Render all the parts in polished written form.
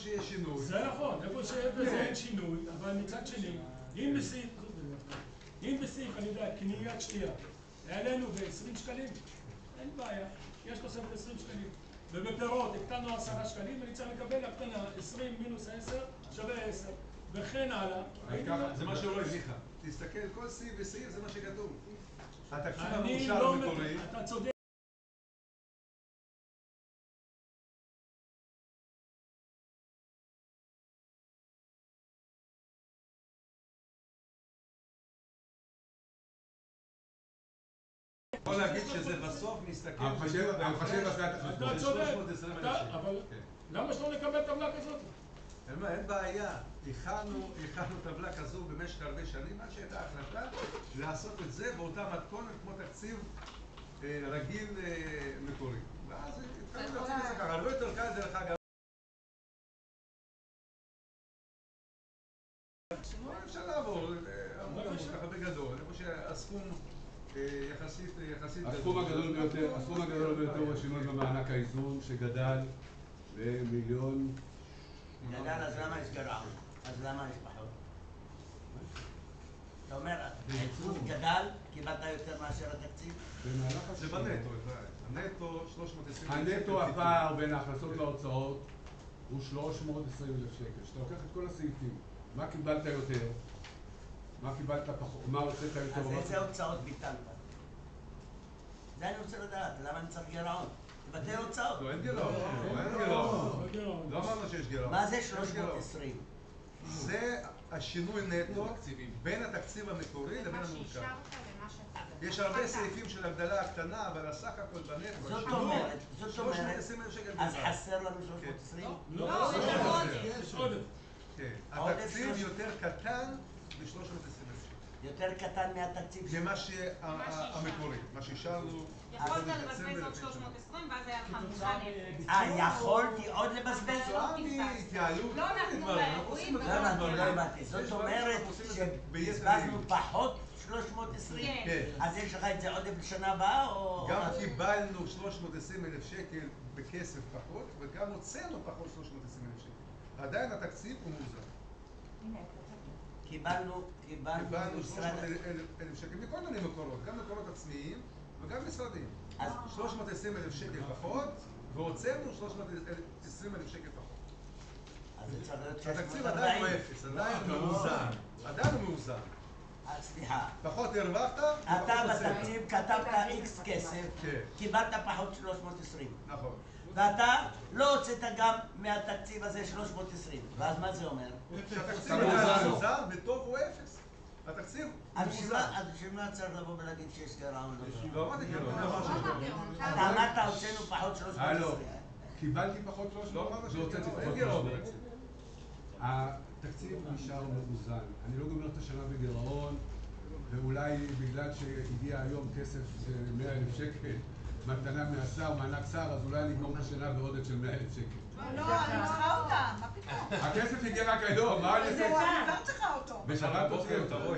שיש שינוי. זה נכון, איפה שבזה אין שינוי, אבל מצד שני, אם בסעיף, אני יודע, קניית שתייה, העלינו ב-20 שקלים, אין בעיה, יש תוספת 20 שקלים. ובפירות, הקטנו 10 שקלים, אני צריך לקבל הקטנה 20 מינוס 10 שווה 10, וכן הלאה. זה מה שהוא לא הבליחה. תסתכל, כל סעיף וסעיף זה מה שכתוב. התקציב המאושר המקורי. אתה צודק. יכול להגיד שזה בסוף מסתכל... אתה צודק, אבל למה שלא נקבל טבלה כזאת? אין בעיה, הכנו טבלה כזו במשך הרבה שנים, עד שהייתה החלטה לעשות את זה באותה מתכונת כמו תקציב רגיל מקורי. ואז התחלנו להציג את זה ככה, הרבה יותר קל דרך אגב. אפשר לעבור, ככה בגדול, איפה שהסכום יחסית הסכום הגדול ביותר הוא השינוי במענק האיזון שגדל במיליון. גדל, אז למה יש גירעון? אז למה יש פחות? אתה אומר, האיזון גדל, קיבלת יותר מאשר התקציב? זה בנטו, הנטו 320,000 שקל. הנטו הפער בין ההכנסות להוצאות הוא 320,000 שקל. שאתה לוקח את כל הסעיפים, מה קיבלת יותר? מה קיבלת פחות? מה הוצאת יותר? אז איזה הוצאות ביטלת? זה אני רוצה לדעת, למה אני צריך גירעון? תבטל הוצאות. לא, אין גירעון. לא אמרנו שיש גירעון. מה זה 320? זה השינוי נטו בין התקציב המקורי לבין המעודכן. יש הרבה סעיפים של הגדלה הקטנה, אבל הסך הכל בנטו. זאת אומרת, 320,000 שקל. אז חסר לנו 320? לא, יש עודף. התקציב יותר קטן ב-320,000 שקל. יותר קטן מהתקציב ממה שהמקורי, מה שאישרנו. יכולת לבזבז עוד 320 ואז היה לך מוכן. יכולתי עוד לבזבז? התייעלות. לא נתנו לאירועים. לא הבנתי. זאת אומרת שבזבזנו פחות 320? אז יש לך את זה עודף לשנה הבאה או... גם קיבלנו 320,000 שקל בכסף פחות, וגם הוצאנו פחות 320,000 שקל. עדיין התקציב הוא מאוזן. קיבלנו 300,000 שקל מכל מיני מקורות, גם מקורות עצמיים וגם משרדים. 320,000 שקל פחות, והוצאנו 320,000 שקל פחות. אז זה צריך להיות 640. התקציב עדיין הוא אפס, עדיין הוא מאוזן. עדיין הוא מאוזן. סליחה. פחות הרווחת, אתה בתקציב כתבת איקס כסף, קיבלת פחות 320. נכון. ואתה לא הוצאת גם מהתקציב הזה 320. ואז מה זה אומר? שהתקציב עדיין מאוזן וטוב הוא אפס. התקציב הוא מאוזן. אז בשביל מה צריך לבוא ולהגיד שיש גירעון? לא אמרתי גירעון. אתה אמרת הוצאנו פחות 320. קיבלתי פחות 300 והוצאתי פחות 300. התקציב נשאר מאוזן. אני לא גומר את השנה בגירעון, ואולי בגלל שהגיע היום כסף 100,000 שקל, מתנה מהשר, מענק שר, אז אולי אני אגמור את השנה בעודף של 100,000 שקל. לא, אני צריכה אותה, מה פתאום? הכסף הגיע רק היום, מה אני עושה? אני לא צריכה אותו. בשבת תוציא אותו.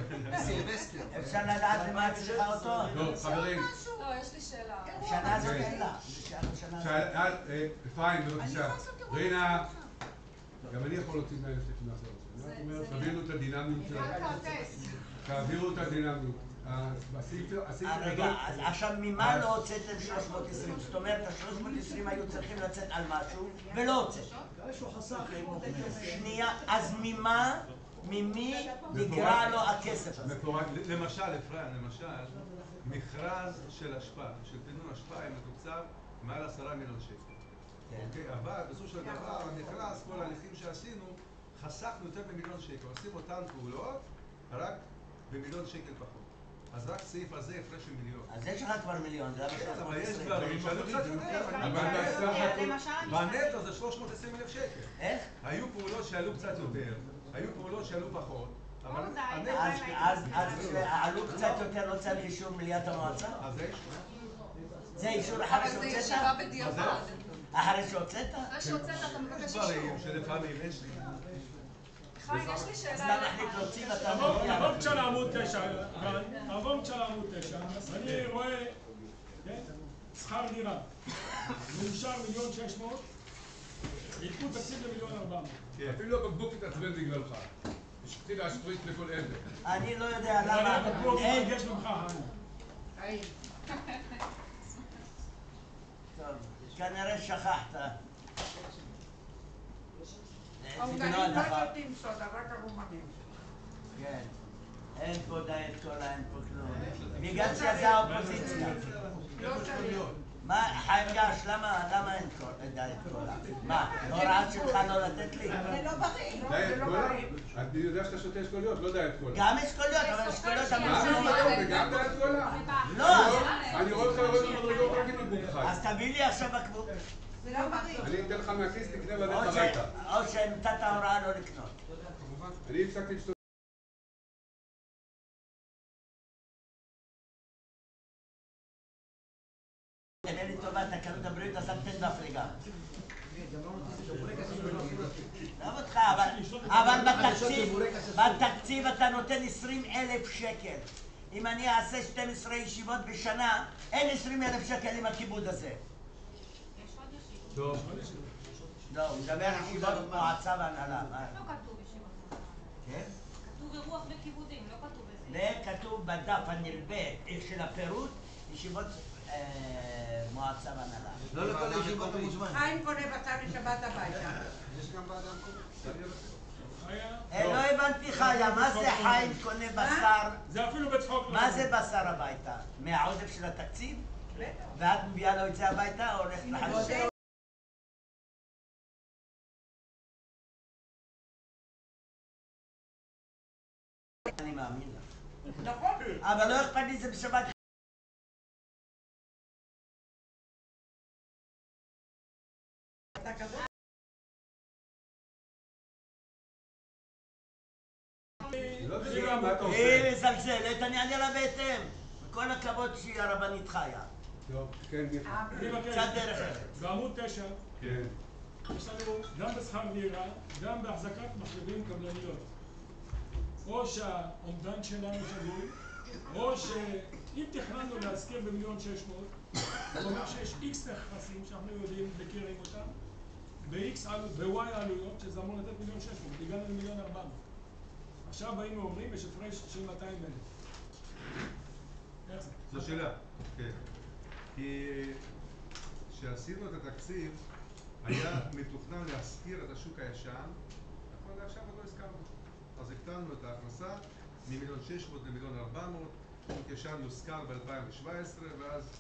אפשר לדעת למה את צריכה אותו? לא, חברים. לא, יש לי שאלה. שנה זאת שאלה. אפרים, בבקשה. רינה, גם אני יכול להוציא 100,000 שקל מהחלטות. תביאו את הדינמיות שלנו. תעבירו את הדינמיות. רגע, אז עכשיו ממה לא הוצאתם 320? זאת אומרת, ה-320 היו צריכים לצאת על משהו ולא הוצאת. שנייה, אז ממי נגרע לו הכסף הזה? למשל, אפרים, מכרז של אשפה, של פינוי אשפה, מתוקצב מעל 10 מיליון שקל. אבל בסופו של דבר, המכרז, כל ההליכים שעשינו, חסכנו יותר ממיליון שקל. עושים אותן פעולות רק במיליון שקל פחות. אז רק סעיף הזה הפרש של מיליון. אז יש לך כבר מיליון, זה היה אבל יש דברים שעלו קצת יותר. בנטו זה 320,000 שקל. איך? היו פעולות שעלו קצת יותר, היו פעולות שעלו פחות, אבל אז עלו קצת יותר, לא צריך אישור מליאת המועצה? אז זה אישור. זה אישור אחרי שהוצאת? אבל זה ישיבה בדיעבד. אחרי שהוצאת? אחרי שהוצאת אתה מבקש אישור. דברים שלפעמים יש לי. חיים, יש לי שאלה. אז מה נחליט להוציא ואתה עבור בבקשה לעמוד 9, עבור בבקשה לעמוד 9, אני רואה שכר דירה, מאושר 1,600,000, עדכון תקציב ל1,400,000. אפילו הבקבוק התעצבן בגללך. השתילה שפרית לכל עבר. אני לא יודע למה... אני בקבוק מתרגש ממך, חיים. טוב, כנראה שכחת. ההונגרים לא שותים סודה, רק הרומנים. כן. אין פה דיאט קולה, אין פה כלום. בגלל שזה האופוזיציה. לא צריך. מה, חיים גש, למה אין דיאט קולה? מה, הוראה שלך לא לתת לי? זה לא בריא. דיאט קולה? אני יודע שאתה שותה אשכוליות, לא דיאט קולה. גם אשכוליות, אבל אשכוליות מה? אמרו... וגם דיאט קולה? לא! אני רואה אותך יורד במדרגות רק עם בקבוק אחד. אז תביא לי עכשיו בקבוק. זה לא בריא. אני אתן לך מהכיס, תקנה בדרך הביתה. או שנתת הוראה לא לקנות. אני הפסקתי לשתות. תן לי טובה, תקנות הבריאות, אז אל תן דף לי גם. לא אותך, אבל בתקציב אתה נותן 20,000 שקל. אם אני אעשה 12 ישיבות בשנה, אין 20,000 שקל עם הכיבוד הזה. יש עוד ישיבות. טוב. לא, הוא מדבר על ישיבות מועצה והנהלה. לא כתוב ישיבות מועצה. כן? כתוב אירוח וכיבודים, לא כתוב איזה. וכתוב בדף הנלווה של הפירוט, ישיבות מועצה והנהלה. לא לכל הישיבות המוזמן. חיים קונה בשר לשבת הביתה. יש גם ועדה מקומית. לא הבנתי חיה, מה זה חיים קונה בשר? זה אפילו בצחוק. מה זה בשר הביתה? מהעודף של התקציב? ואת מביאה לו את זה הביתה או הולכת לחלוטין? אני מאמין לך. נכון. אבל לא אכפת לי זה בשבת. אתה כזאת? היא מזלזלת, אני אענה לה בהתאם. כל הכבוד שהיא הרבנית חיה. טוב, כן, מיכה. אני מבקש, קצת דרך ארץ. בעמוד 9, כן. יש לנו גם בשכר דירה, גם בהחזקת מחשבים קבלניות. או שהאומדן שלנו שגוי, או שאם תכננו להשכיר ב1,600,000, זה אומר שיש X נכסים שאנחנו יודעים, מכירים אותם, ב-Y עלויות, שזה אמור לתת 1,600,000, הגענו ל1,400,000. עכשיו באים ואומרים, יש הפרש של 200,000. איך זה? זו שאלה, כן. כי כשעשינו את התקציב, היה מתוכנן להשכיר את השוק הישן, נכון לעכשיו עוד לא הזכרנו. אז הקטנו את ההכנסה מ1,600,000 ל1,400,000, שוק ישן יושכר ב-2017, ואז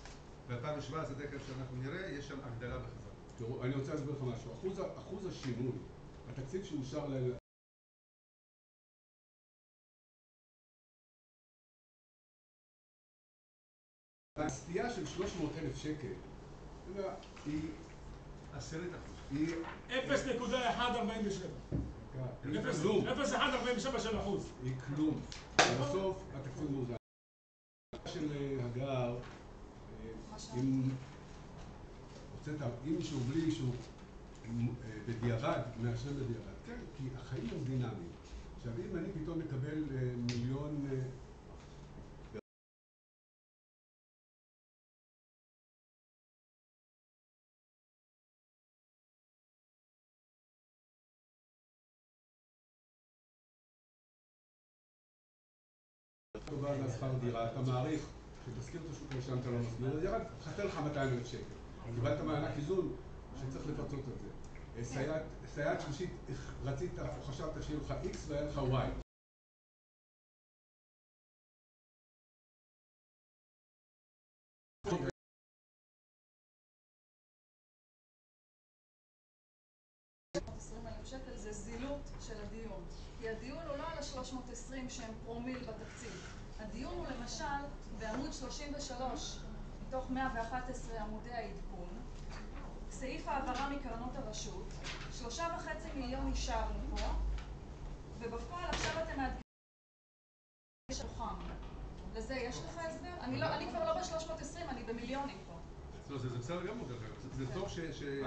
ב-2017, תכף שאנחנו נראה, יש שם הגדלה בחזרה. תראו, אני רוצה להסביר לך משהו. אחוז השינוי, התקציב שאושר הסטייה של 300,000 שקל, היא 10%. היא 0.147. כלום. 0.147 של אחוז. היא כלום. בסוף התקציב מאוזן. של הגר, אם מישהו בלי אישור בדיעבד, מאשר בדיעבד, כן, כי החיים הם דינמיים. עכשיו, אם אני פתאום מקבל 1,000,000 טובה לשכר דירה, אתה מעריך שתזכיר את השוק הישן, אתה לא מסביר, זה ירד, חסר לך 200,000 שקל. קיבלת מענק איזון שצריך לפצות את זה. סייעת שלישית, רצית או חשבת שיהיה לך X והיה לך Y. שקל זה זילות של הדיון. כי הדיון הוא לא על ה-320 שהם פרומיל בתקציב. הדיון הוא למשל בעמוד 33 מתוך 111 עמודי העדכון, סעיף העברה מקרנות הרשות, 3.5 מיליון אישרנו פה, ובפועל עכשיו אתם מעדכנים שרוחם. לזה יש לך הסבר? אני כבר לא ב-320, אני במיליונים פה. זה בסדר גמור, זה טוב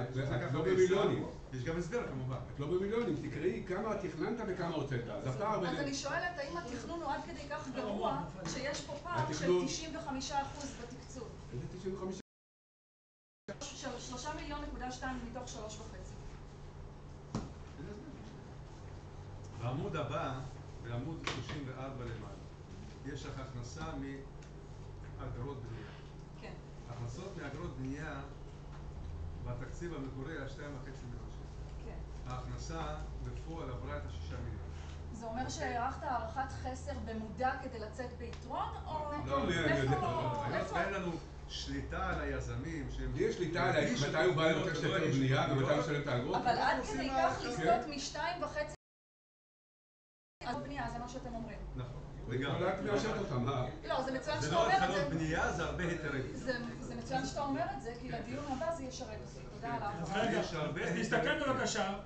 את לא במיליונים. יש גם הסבר כמובן. את לא במיליונים, תקראי כמה תכננת וכמה הוצאת. אז אני שואלת, האם התכנון הוא עד כדי כך גרוע שיש פה פער של 95% בתקצוב? איזה 95%? 3.2 מיליון מתוך 3.5. בעמוד הבא, בעמוד 34 למעלה, יש לך הכנסה מאגרות בנייה. כן. הכנסות מאגרות בנייה בתקציב המקורי היה 2.5 מיליון שקל. כן. ההכנסה בפועל עברה את ה6 מיליון. זה אומר שהערכת הערכת חסר במודע כדי לצאת ביתרון, או... לא, אני יודע. איפה? אין לנו שליטה על היזמים שהם... יש שליטה על מתי הוא בא לבקש היתר בנייה ומתי הוא משלם את האגרות? אבל עד כדי כך לסטות מ2.5 בנייה, זה מה שאתם אומרים. נכון. אולי את מאשרת אותם, מה? לא, זה מצוין זה שאתה לא אומר את התחלות זה. בנייה, זה הרבה היתרים. זה מצוין שאתה אומר את זה, כי לדיון הבא זה ישרת אותי. תודה על אז ההבהרה. רגע, יש הרבה אז היתרים. תסתכל בבקשה,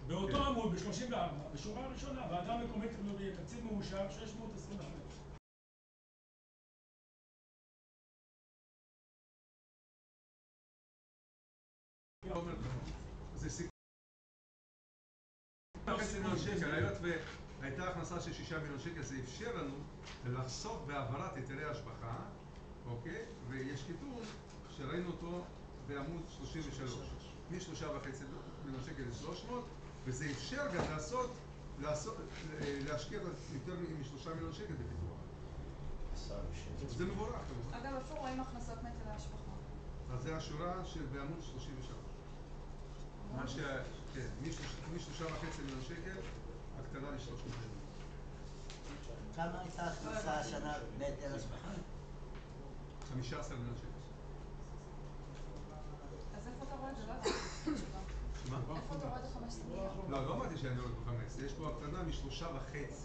באותו עמוד, ב-34, בשורה הראשונה, ועדה מקומית תקציב מאושר 625. זה סיכום 1.5 מיליון שקל, היות והייתה הכנסה של 6 מיליון שקל, זה אפשר לנו לחסוך בהעברת היתרי השבחה, אוקיי? ויש קיטון שראינו אותו בעמוד 33, מ3.5 מיליון שקל ל-300, וזה אפשר גם להשקיע יותר מ3 מיליון שקל בפיתוח. זה מבורך כמובן. אגב, איפה רואים הכנסות מהיטלי השבחה? אז זה השורה בעמוד 33. מה ש... כן, מ3.5 מיליון שקל, הקטנה ל-300 מיליון. כמה הייתה הכנסה השנה בהיטל השבחה? 15 מיליון שקל. אז איפה אתה רואה את זה? לא יודעת. מה? איפה אתה רואה את ה-15 מיליון? לא, לא אמרתי שאני רואה ב-15, יש פה הקטנה מ3.5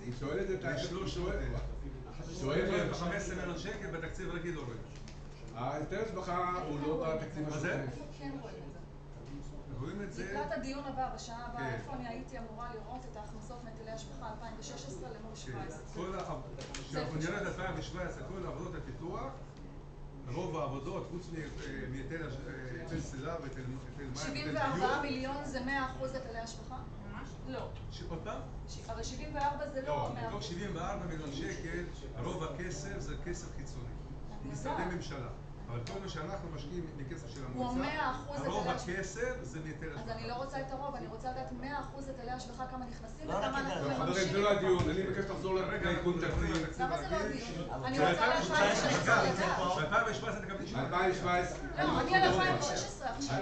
היא שואלת את ה... שואלת 15 מיליון שקל בתקציב רגיל לא רואים. ההיטל השבחה הוא לא בתקציב מה זה? השוטף. איפה כן רואים את זה? רואים את זה... לקראת הדיון הבא, בשעה הבאה, כן. איפה אני הייתי אמורה לראות את ההכנסות מהיטלי השבחה 2016 למול 17? כשאנחנו נראה את 2017, כל עבודות הפיתוח, רוב העבודות, חוץ מהיטל סלע והיטל מים, 74 מיליון זה 100% היטלי השבחה? לא. עוד פעם? הרי 74 זה לא 100%. מתוך 74 מיליון שקל, רוב הכסף זה כסף חיצוני. משרדי ממשלה. אבל כל מה שאנחנו משקיעים מכסף של המועצה, הרוב הכסף זה מהיטל השבחה. אז אני לא רוצה את הרוב, אני רוצה לדעת 100% היטלי השבחה כמה נכנסים לא וכמה רק את אנחנו זה. חברים, מממשים. זה לא הדיון, אני מבקש לחזור לעדכון תקציב. למה זה לא הדיון? אני ב- רוצה ל-2016 לדעת. ב-2017 תקבלי תשובה. 2017. לא, אני על 2016 עכשיו.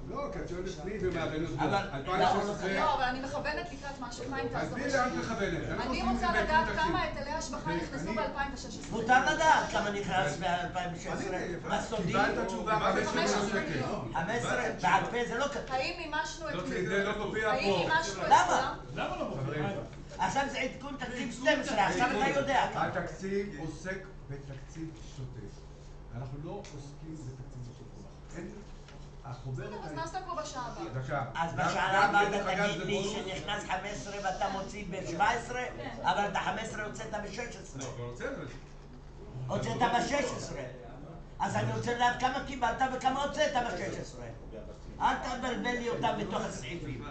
לא, כי את שואלת פני ומהבן הסבור. אבל- 2016. לא, אבל אני מכוונת לקראת משהו. חיים, אז תעזור תני לי. לאן מכוונת. אנחנו אני עושים את זה רוצה בעדכון לדעת תקציב. כמה היטלי השבחה נכנסו ב-2016. מותר לדעת כמה נכנס ב-2016. בסודי. קיבלת תשובה 15 מיליון שקל. 15, בעל פה זה לא כתוב. האם מימשנו את זה לא מופיע האם פה. מימשנו את למה? כולם? למה לא מופיע? עכשיו זה עדכון תקציב 12, עכשיו אתה יודע. התקציב עוסק בתקציב שוטף. אנחנו לא עוסקים בתקציב שוטף. אין... החוברת... אז נעשה פה בשעה הבאה. דקה. אז בשעה הבאה אתה תגיד לי שנכנס 15 ואתה מוציא ב-17, אבל את ה-15 הוצאת ב-16. לא, אבל הוצאנו את זה. הוצאת ב-16. אז אני רוצה לדעת כמה קיבלת וכמה הוצאת ב-16. אל תבלבל לי אותם בתוך הסעיפים.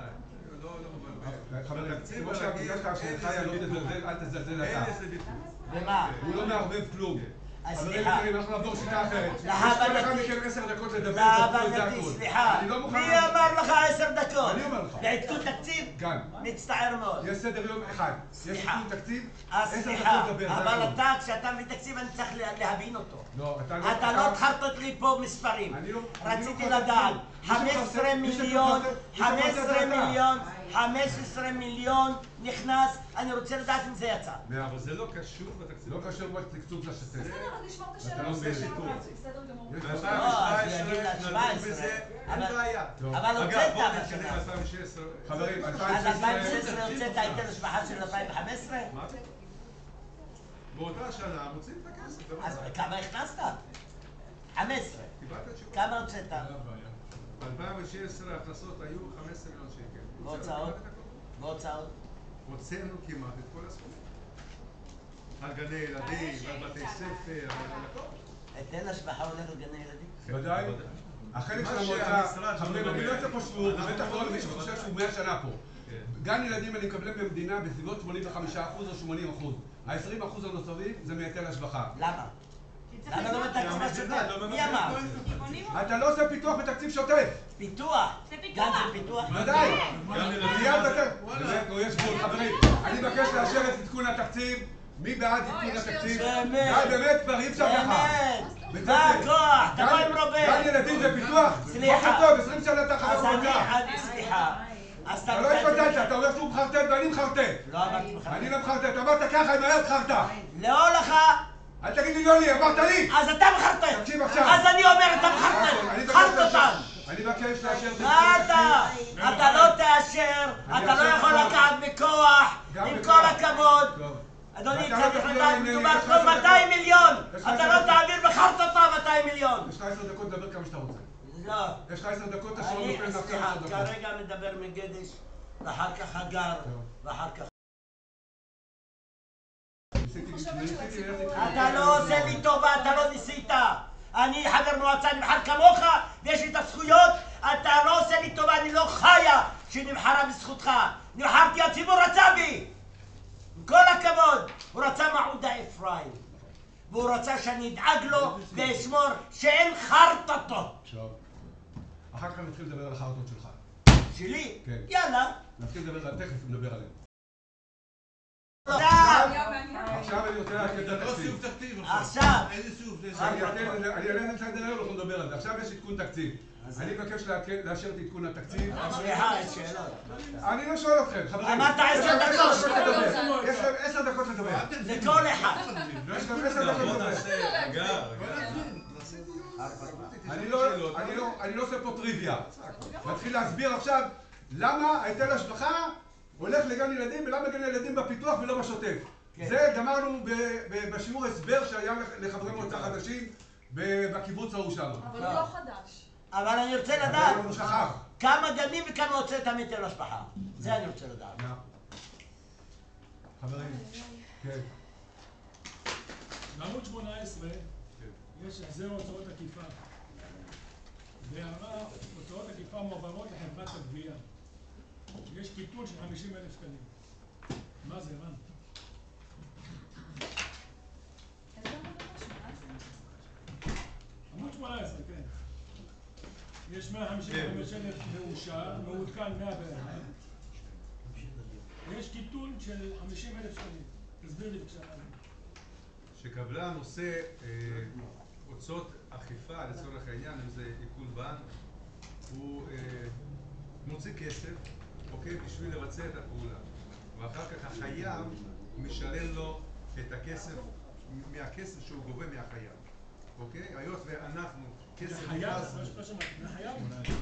לא מבלבל. חברים, בתקציב כמו הרגיל שהבטחת שלך היה לא תזלזל, אל תזלזל אין אתה. איזה ביטוי. ומה? הוא לא מערבב כלום. אז חברים סליחה. יקרים, אנחנו נעבור שיטה אחרת. יש להבנתי- כל אחד מכם 10 דקות לדבר, להבנתי, זה הכול. סליחה. אני לא מוכן... מי אמר לך 10 דקות? אני אומר לך. בעדכון תקציב? כאן. מצטער מאוד. יש סדר יום אחד. יש סליחה. עדכון תקציב, אז 10 סליחה, דקות לדבר, זה אבל הכול. אתה, כשאתה מביא תקציב, אני צריך להבין אותו. לא, אתה לא תחרטט לי פה מספרים. אני לא- רציתי אני לא לדעת, מפרסם. מי 15 שמפרסם- מיליון, מי שמפרסם 15 מיליון נכנס, אני רוצה לדעת אם זה יצא. אבל זה לא קשור בתקציב. לא קשור בתקצוב של השוטף. בסדר, אז נשמור את אתה השאלה לא הזאת מבין. בשעה הבאה. בסדר גמור. יש ב-2017 אז הוא יגיד לה נדון 17. בזה, אבל- אין בעיה. טוב. אבל אגב, הוצאת בואו בשנה נתקדם הזאת. ל-2016. חברים, אז 2016... 2016 הוצאת היטל השבחה של 2015? מה? באותה שנה מוצאים את הכסף. אז כמה הכנסת? 15. קיבלת תשובה. כמה הוצאת? ב-2016 ההכנסות היו 15 מיליון שקל. והוצאות? והוצאות? הוצאנו כמעט את כל הסכומים. על גני ילדים, על בתי ספר, על הכל. היטל השבחה עולה לגני ילדים? ודאי. החלק של מה המועצה, שהמשרד חברים, שלנו אני לא יוצא פה שיעור, אנחנו בטח לא לא למי שחושב שהוא 100 שנה פה. גן ילדים אני מקבל במדינה בסביבות 85% או 80%. ה-20% הנוספים זה מהיטל השבחה. למה? למה לא בתקציב השוטף? מי אמר? אתה לא עושה פיתוח בתקציב שוטף. פיתוח. זה פיתוח. גן זה פיתוח? ודאי. מיליארד יותר. באמת, יש גבול, חברים. אני התקציב, מי בעד עדכון התקציב? באמת. די, באמת כבר אי אפשר ככה. באמת. מה הכוח? תבוא עם רובה. גן ילדים זה פיתוח? סליחה. בוקר טוב, 20 שנה אתה חבר אז מועצה. סליחה. אז אתה לא התבדלת, אתה אומר שהוא מחרטט ואני מחרטט. לא אמרתי מחרטט. אני לא מחרטט, אמרת ככה עם היד חרטה. לא לך. אל תגיד לי לא לי, אמרת לי. אז אתה מחרטט. תקשיב עכשיו. אז אני אומר אתה מחרטט. חרטטן. אני מבקש לאשר את מה אתה? אתה לא תאשר, אתה לא יכול לקחת בכוח, עם כל הכבוד. אדוני, צריך לדעת, מדובר פה 200 מיליון. אתה לא תעביר בחרטטה 200 מיליון. יש לך 10 דקות לדבר כמה שאתה רוצה. לא. יש לך 10 דקות, השעון נופל מעכשיו 10 סליחה, דקות. כרגע מדבר מגדש, ואחר כך הגר, ואחר כך... אתה לא עושה לי טובה, אתה לא ניסית. אני חבר מועצה נבחר כמוך, ויש לי את הזכויות. אתה לא עושה לי טובה, אני לא חיה שנבחרה בזכותך. נבחרתי, הציבור רצה בי. עם כל הכבוד, הוא רצה מעודה אפרים. והוא רצה שאני אדאג לו ואשמור שאין חרטטו. טוב. אחר כך נתחיל לדבר על החרטות שלך. שלי? כן. יאללה. נתחיל לדבר על... תכף נדבר עליהם. עכשיו אני רוצה להקל את התקציב. עכשיו. איזה סוף? אני אעלה את סדר היום, אנחנו נדבר על זה. עכשיו יש עדכון תקציב. אני מבקש לאשר את עדכון התקציב. סליחה, יש שאלות. אני לא שואל אתכם, חברים. אמרת 10 דקות. יש לכם 10 דקות לדבר. לכל אחד. יש לכם 10 דקות לדבר. אני לא עושה פה טריוויה. מתחיל להסביר עכשיו למה היטל השבחה הולך לגן ילדים ולמה גן ילדים בפיתוח ולא בשוטף. זה גמרנו בשיעור הסבר שהיה לחברי מועצה חדשים בקיבוץ ההוא שם. אבל הוא לא חדש. אבל אני רוצה לדעת הוא שכח. כמה גנים וכמה הוצאת מהיטל השבחה. זה אני רוצה לדעת. חברים, כן. בעמוד 18 יש החזר הוצאות עקיפה. בהערה, הוצאות עקיפה מועברות לחברת הגבייה. יש קיטון של 50,000 שקלים. מה זה, רן? עמוד 18, כן. יש 155,000 מאושר, מעודכן 101. ויש קיטון של 50,000 שקלים. תסביר לי בבקשה. שקבלן עושה הוצאות אכיפה לצורך העניין, אם זה עיקול בנק, הוא מוציא כסף, אוקיי, בשביל לבצע את הפעולה. ואחר כך החייב משלם לו את הכסף, מהכסף שהוא גובה מהחייב. אוקיי? היות ואנחנו כסף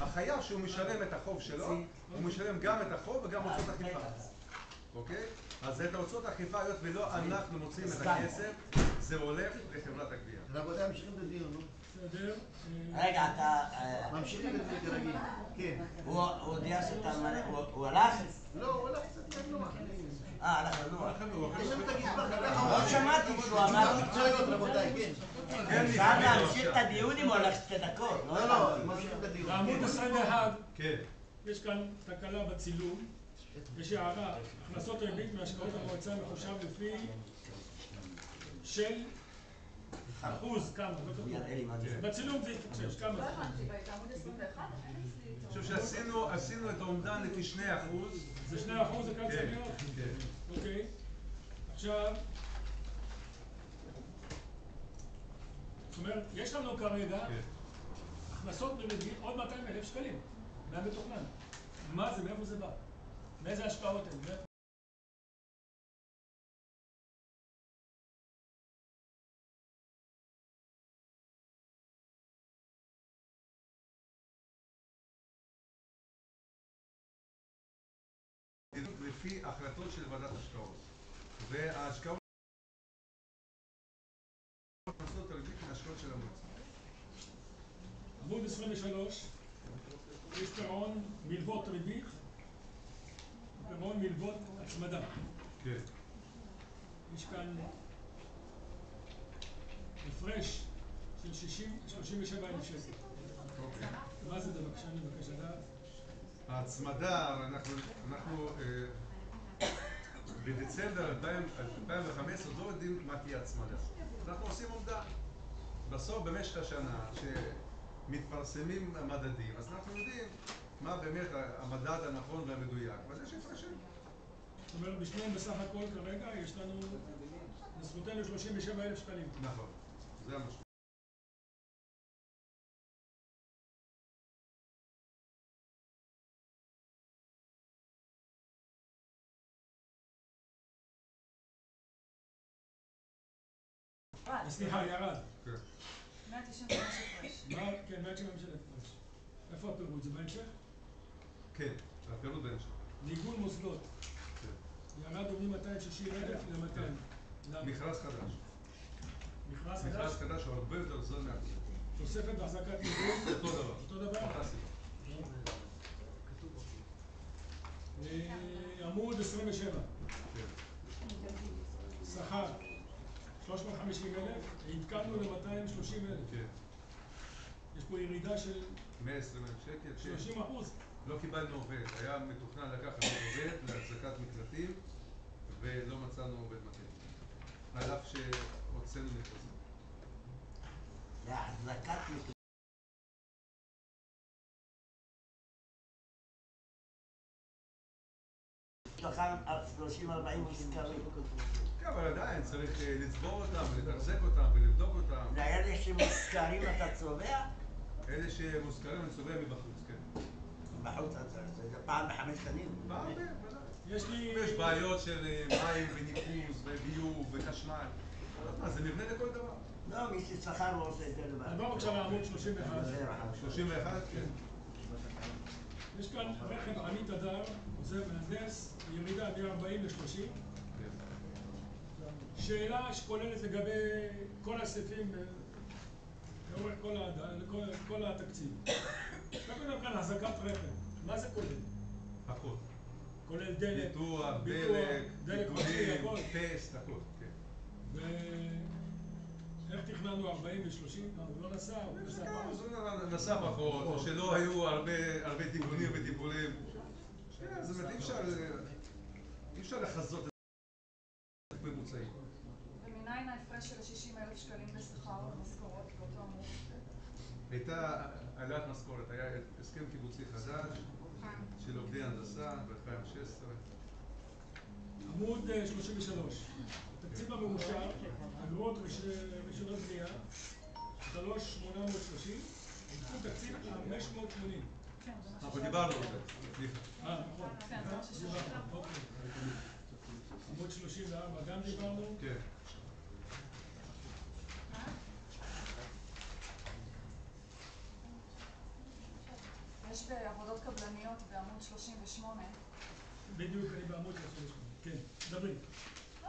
החייב שהוא משלם את החוב שלו, הוא משלם גם את החוב וגם הוצאות אכיפה. אוקיי? אז את ההוצאות האכיפה, היות ולא אנחנו מוצאים את הכסף, זה הולך לחברת הגבייה. רבותיי, ממשיכים את הדיון, נו. בסדר. רגע, אתה... ממשיכים את זה כרגיל. כן. הוא הודיע שאתה... הוא הלך? לא, הוא הלך קצת לנוח. הלך לנוח. יש שם את הגזבר, לא שמעתי שהוא אמר... מקצועיות, רבותיי, כן. אפשר להמשיך את הדיון אם הוא הולך 2 דקות. לא, ממשיכים את הדיון. בעמוד 21 כן. יש כאן תקלה בצילום. יש הערה, הכנסות ריבית מהשקעות המועצה מחושב לפי של אחוז, כמה, לא כתוב. בצילום זה יתקשש, כמה? לא הבנתי, בעמוד 21? אני חושב שעשינו את האומדן לפי 2%. זה 2%, זה כאן צריך להיות? כן. אוקיי. עכשיו, זאת אומרת, יש לנו כרגע הכנסות בריבית עוד 200,000 שקלים מהמתוכנן. מה זה, מאיפה זה בא? מאיזה השקעות הן? לפי החלטות של ועדת השקעות. וההשקעות הכנסות הריבית מההשקעות של המועצה. עמוד 23, יש פירעון מלוות ריבית, פירעון מלוות הצמדה. כן. יש כאן הפרש של 37,000 שקל. אוקיי. מה זה בבקשה? אני מבקש לדעת. ההצמדה, אנחנו בדצמבר 2015 עוד לא יודעים מה תהיה הצמדה. אנחנו עושים אומדן. בסוף במשך השנה שמתפרסמים המדדים, אז אנחנו יודעים מה באמת המדד הנכון והמדויק, אבל יש הפרשים. אומרת, בשניהם בסך הכל כרגע יש לנו לזכותנו 37,000 שקלים. נכון, זה המשמעות. סליחה, ירד. 195 הפרש. כן, 195 הפרש. איפה הפירוט? זה בהמשך? כן, הפירוט בהמשך. ניגון מוסדות. ירדנו מ-260,000 ל-200. מכרז חדש. מכרז מכרז חדש? חדש הוא הרבה יותר זול מהקודם. תוספת בהחזקת ניגון? אותו דבר. אותו דבר? אותה סיבה. עמוד 27. כן. שכר 350,000, עדכנו ל-230,000. כן. יש פה ירידה של 120,000 שקל. 30%. לא קיבלנו עובד. היה מתוכנן לקחת עובד להחזקת מקלטים ולא מצאנו עובד מתאים. על אף שהוצאנו מכרזים. להחזקת מקלטים. מתוכם 30-40 מוזכרים. כן, אבל עדיין צריך לצבור אותם ולתחזק אותם ולבדוק אותם. לאלה שמוזכרים אתה צובע? אלה שמוזכרים אני צובע מבחוץ, כן. בחוץ זה פעם ב5 שנים. פעם ודאי. יש בעיות של מים וניקוז וביוב וחשמל. מה, זה מבנה לכל דבר. לא, מי ששכר לא עושה את זה לבד. נעבור עכשיו לעמוד 31. 31? כן. יש כאן רכב עמית הדר, עוזר מהנדס, ירידה מ-40 ל-30. שאלה שכוללת לגבי כל הסעיפים לאורך כל התקציב. קודם כאן החזקת רכב, מה זה כולל? הכל. כולל דלק, ביטוח, דלק, חופשי, הכל. טסט, הכל, כן. ואיך תכננו 40 ו-30? הוא לא נסע, הוא נסע פעם. הוא נסע פחות, או שלא היו הרבה תיקונים וטיפולים. זאת אומרת, אי אפשר לחזות את ממוצעים. ומניין ההפרש של 60,000 שקלים בשכר ומשכורות באותו עמוד? הייתה העלאת משכורת, היה הסכם קיבוצי חדש של עובדי הנדסה ב-2016. עמוד 33. התקציב המאושר, אגרות רישיונות בנייה, 3,830, עדכון תקציב 580. אנחנו דיברנו על זה. נכון. כן, זה מה ששאלת. עמוד 34 גם דיברנו. כן. יש בעבודות קבלניות בעמוד 38. בדיוק, אני בעמוד 38. כן, דברי. לא,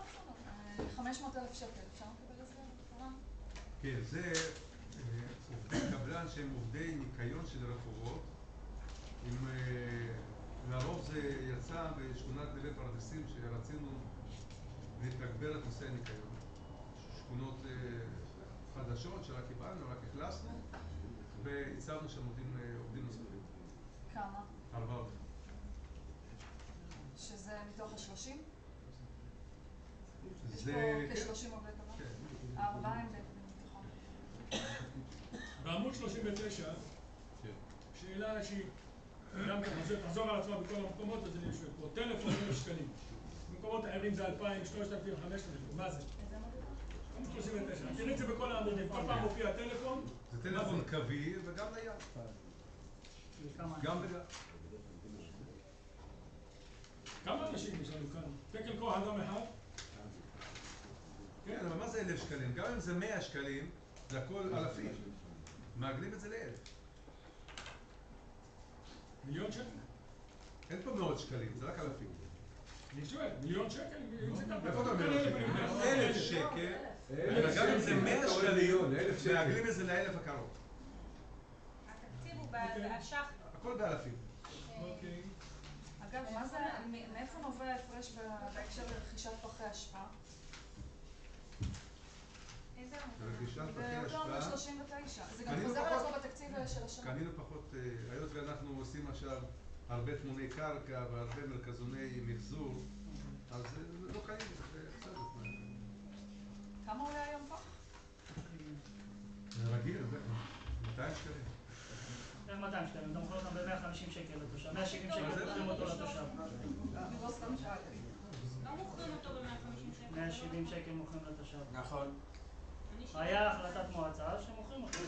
בסדר. 500,000 שקל, אפשר לקבל את זה? תורה? כן, זה עובדי קבלן שהם עובדי ניקיון של רחובות. לרוב זה יצא בשכונת נווה פרדסים שרצינו לתגבר את נושא הניקיון. שכונות חדשות שרק קיבלנו, רק הכלסנו, והצבנו שם עובדים נוספים. כמה? 4 עובדים. שזה מתוך ה-30? יש זה... פה כ-30 עובדי קבלן? כן. 4 הם בתיכון. בעמוד 39, שאלה שהיא גם תחזור על עצמה בכל המקומות, אז אני שואל פה, טלפון 1,000 שקלים. במקומות אחרים זה 2,000, 3,000, 5,000, מה זה? איזה עמוד אתה? עמוד 39. תראי את זה בכל העמודים, כל פעם מופיע טלפון. זה טלפון קווי וגם נייד. גם וגם. כמה אנשים יש לנו כאן? תקן כוח אדם אחד? כן, אבל מה זה 1,000 שקלים? גם אם זה 100 שקלים, זה הכל אלפים. מעגלים את זה ל1,000. מיליון שקל? אין פה מאות שקלים, זה רק אלפים. אני שואל, מיליון שקל? איפה אתה אומר? 1,000 שקל, וגם אם זה 100 שקלים, מעגלים את זה ל1,000 הקרוב. התקציב הוא בשח. הכל באלפים. אוקיי. אגב, מאיפה נובע ההפרש בהקשר לרכישת פחי אשפה? איזה עמוד? רכישת פחי באותו עמוד אשפה. 39. זה גם קנינו חוזר על פחות. עצמו בתקציב של השנה. קנינו פחות, היות ואנחנו עושים עכשיו הרבה תמוני קרקע והרבה מרכזוני מחזור, אז לא קנינו, זה בסדר. כמה עולה היום פח? זה רגיל, 200 שקלים. איך 200 שקלים? אתה מוכר אותם ב-150 שקל לתושב, 170 שקל תוכלים אותו לתושב. אני לא סתם שאלתי. 70 שקל מוכרים לתושב. נכון. היה החלטת מועצה שמוכרים אותו.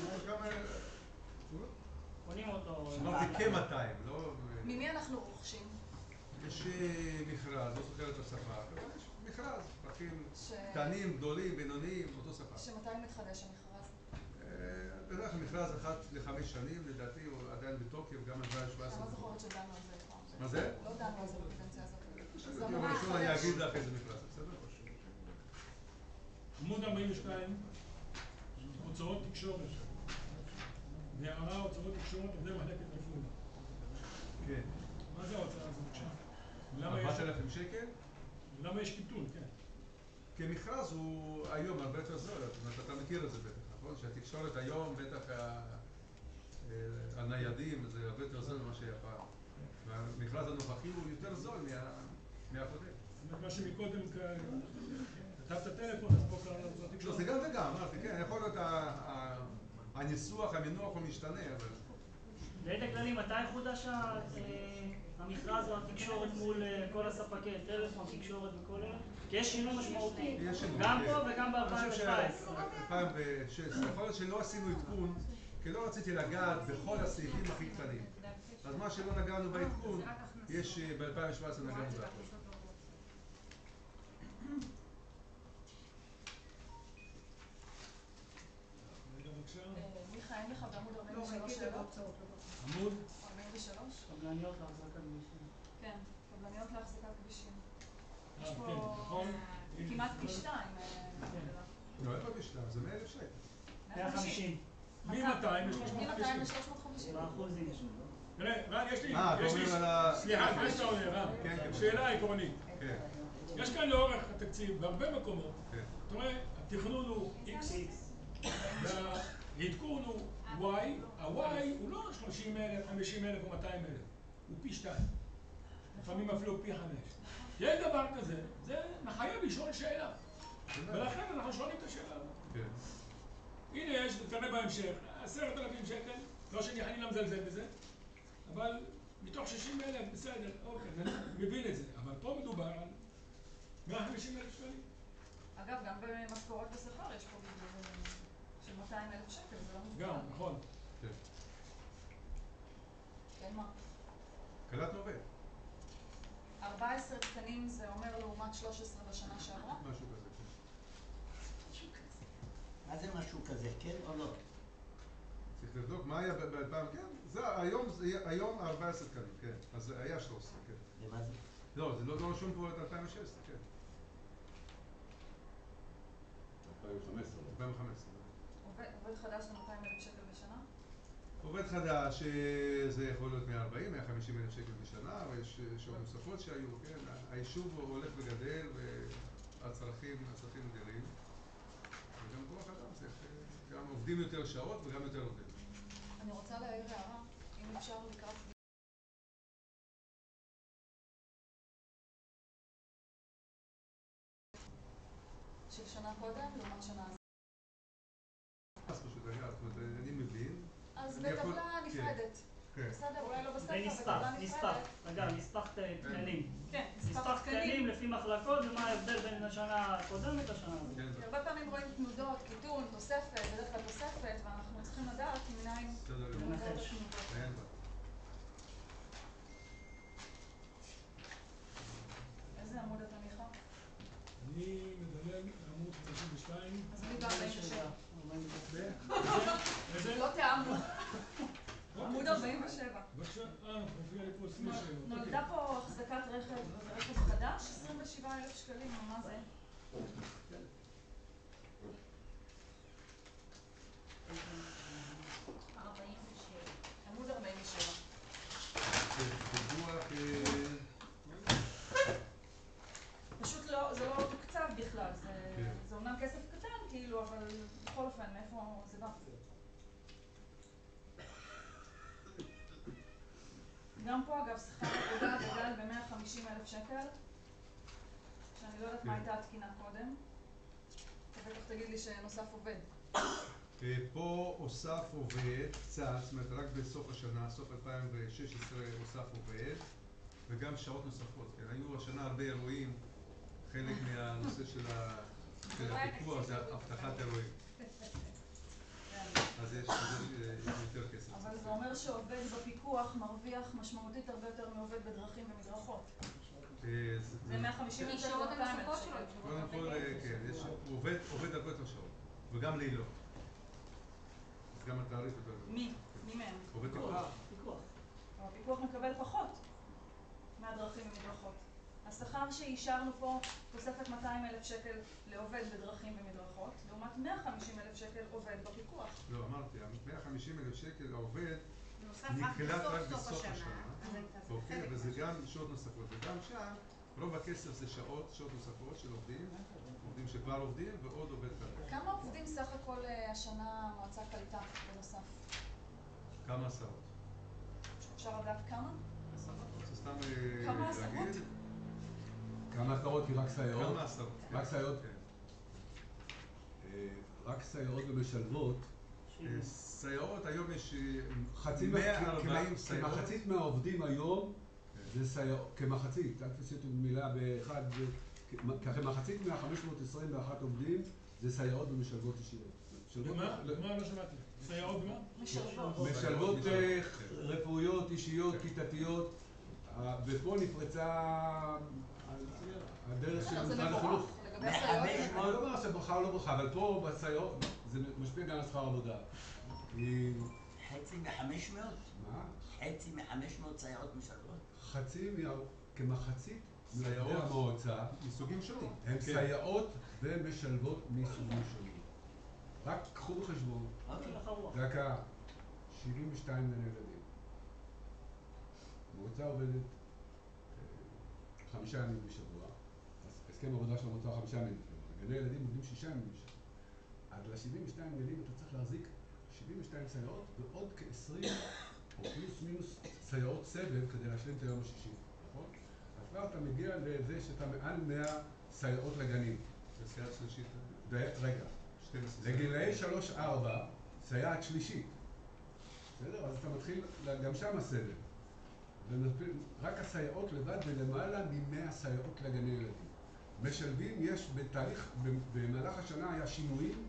קונים אותו. אמרתי כ-200, לא... ממי אנחנו רוכשים? יש מכרז, לא זוכר את השפה, אבל יש מכרז, פרקים קטנים, גדולים, בינוניים, אותו שפה. שמתי מתחדש המכרז? בדרך כלל מכרז אחת ל5 שנים, לדעתי הוא עדיין בתוקף, גם 2017. אני לא זוכרת שדנו על זה פעם. מה זה? לא דנו על זה בקדנציה הזאת. יום ראשון אני אגיד לך איזה מכרז, בסדר? עמוד 42, הוצאות תקשורת. הערה הוצאות תקשורת עובדי מחלקת רפואה. כן. מה זה ההוצאה הזאת עכשיו? 4,000 שקל? למה יש קיטון, כן. כי מכרז הוא היום הרבה יותר זול, זאת אומרת, אתה מכיר את זה בטח, נכון? שהתקשורת היום, בטח הניידים, זה הרבה יותר זול ממה שהיה פעם. והמכרז הנוכחי הוא יותר זול מהקודם. זאת אומרת, מה שמקודם כתבת טלפון, אז פה קרה להוצאות לא, תקשורת. זה גם וגם, אמרתי, כן, יכול להיות הניסוח, המינוח הוא משתנה, אבל... ליתר כללי, מתי חודש המכרז או התקשורת מול כל הספקי טלפון, תקשורת וכל אלה? כי יש שינוי משמעותי, גם פה וגם ב-2017. אני חושב ש-2016, יכול להיות שלא עשינו עדכון, כי לא רציתי לגעת בכל הסעיפים הכי קטנים. אז מה שלא נגענו בעדכון, יש ב-2017 נגענו בהכל. מיכה, אין לך בעמוד 43 שאלות? עמוד? 43? קבלניות להחזקת כבישים. כן, קבלניות להחזקת כבישים. יש כן, פה נכון. כמעט פי 2. לא, אין פי 2, זה 100,000 שקל. 150. מ-200 ל-350. מ-200 ל-350. באחוזים. תראה, רן, יש לי... אתה אומר על ה... סליחה, מה שאתה אומר, רן? כן, כן. שאלה עקרונית. כן. יש כאן לאורך התקציב, בהרבה מקומות, כן. אתה רואה, התכנון הוא X, והעדכון הוא Y, ה-Y הוא לא 30,000, 50,000 או 200,000, הוא פי 2. לפעמים אפילו פי 5. יש דבר כזה, זה מחייב לשאול שאלה. ולכן אנחנו שואלים את השאלה הזאת. כן. הנה יש, תראה בהמשך, 10,000 שקל, לא שאני חלילה מזלזל בזה, אבל מתוך 60,000, בסדר, אוקיי, אני מבין את זה, אבל פה מדובר על 150,000 שקלים. אגב, גם במשכורת בשכר יש פה של 200,000 שקל, זה לא מובן. גם, נכון. כן. כן, מה? קלטנו עובד. 14 תקנים זה אומר לעומת 13 בשנה שעברה? משהו כזה, כן. מה זה משהו כזה, כן או לא? צריך לבדוק מה היה ב-2000, כן. זה היום 14 תקנים, כן. אז היה 13, כן. ומה זה? לא, זה לא רשום פה את 2016, כן. 2015. 2015. עובד חדש זה 200,000 שקל בשנה? עובד חדש, זה יכול להיות 140, 150,000 שקל בשנה, ויש שעות נוספות שהיו, כן. היישוב הולך וגדל, והצרכים גדלים. וגם כוח אדם צריך, גם עובדים יותר שעות וגם יותר עובדים. אני רוצה להעיר הערה, אם אפשר לקראת של שנה קודם לעומת שנה הזאת. אז פשוט, אני מבין. אז אני יכול- בטבלה נפרדת. כן. בסדר, אולי לא בספר, ונספח, בטבלה נספח. נפרדת. אגב, נספח תקנים. כן, נספח תקנים לפי מחלקות ומה ההבדל בין השנה הקודמת לשנה הזאת. כן, כי הרבה פעמים רואים תנודות, קיטון, תוספת, בדרך כלל תוספת, ואנחנו צריכים לדעת מנין בסדר גמור. נובעות לנחש. התנודות. אין בעיה. איזה עמוד אתה מיכה? אני מדלג לעמוד 52. אז אני ב-47. איזה? לא תיאמנו. עמוד 47. בבקשה, מופיע לי פה 27. נולדה פה החזקת רכב חדש, 27,000 שקלים, מה זה? עמוד 47. דיווח, פשוט לא, זה לא תוקצב בכלל, כן. זה אומנם כסף קטן כאילו, אבל בכל אופן, מאיפה זה בא? גם פה אגב, שכר עבודה גדל ב-150,000 שקל, שאני לא יודעת מה הייתה התקינה קודם. אתה בטח תגיד לי שנוסף עובד. פה הוסף עובד קצת, זאת אומרת רק בסוף השנה, סוף 2016 הוסף עובד וגם שעות נוספות, כן, היו השנה הרבה אירועים, חלק מהנושא של הפיקוח זה אבטחת אירועים. אז יש יותר כסף. אבל זה אומר שעובד בפיקוח מרוויח משמעותית הרבה יותר מעובד בדרכים ומדרכות. זה 150,000 שקל. קודם כל, כן, הוא עובד הרבה יותר שעות, וגם לילות. אז גם התעריף יותר גדול. מי? מי מהם? עובד פיקוח. אבל הפיקוח מקבל פחות מהדרכים ומדרכות. השכר שאישרנו פה תוספת 200,000 שקל לעובד בדרכים ומדרכות, לעומת 150,000 שקל עובד בפיקוח. לא, אמרתי, 150,000 שקל לעובד נקלט רק בסוף השנה, אוקיי, וזה גם שעות נוספות, וגם שם רוב הכסף זה שעות נוספות של עובדים שכבר עובדים ועוד עובד כזה. כמה עובדים סך הכל השנה המועצה קלטה בנוסף? כמה עשרות. אפשר לדעת כמה? זה סתם כמה עשרות? להגיד. כמה עשרות כי רק סייעות. כמה עשרות. רק סייעות. רק סייעות ומשלבות. סייעות, היום יש 140 סייעות. כמחצית מהעובדים היום זה סייעות, כמחצית, אל תעשי מילה באחד, כמחצית מה-521 עובדים זה סייעות ומשלבות אישיות. מה? לא שמעתי. סייעות מה? משלבות רפואיות, אישיות, כיתתיות, ופה נפרצה הדרך של משרד החינוך. אני לא אומר עכשיו ברכה או לא ברכה, אבל פה בסייעות זה משפיע גם על שכר עבודה. חצי מ-500? מה? חצי מ-500 סייעות משלבות? כמחצית מעובדי המועצה מסוגים שונים. הם סייעות ומשלבות מסוגים שונים. רק קחו בחשבון, דקה, 72 גני ילדים. המועצה עובדת 5 ימים בשבוע, אז הסכם העבודה של המועצה 5 ימים בשבוע. גני ילדים עובדים 6 ימים בשבוע. אז ל-72 ילדים אתה צריך להחזיק 72 סייעות ועוד כ-20 או פלוס מינוס סייעות סבב כדי להשלים את היום השישי, נכון? אז כבר אתה מגיע לזה שאתה מעל 100 סייעות לגנים. וסייעת שלישית? רגע. לגילאי 3-4, סייעת שלישית. בסדר? אז אתה מתחיל גם שם הסבב. רק הסייעות לבד ולמעלה מ-100 סייעות לגני ילדים. משלבים יש בתהליך, במהלך השנה היה שינויים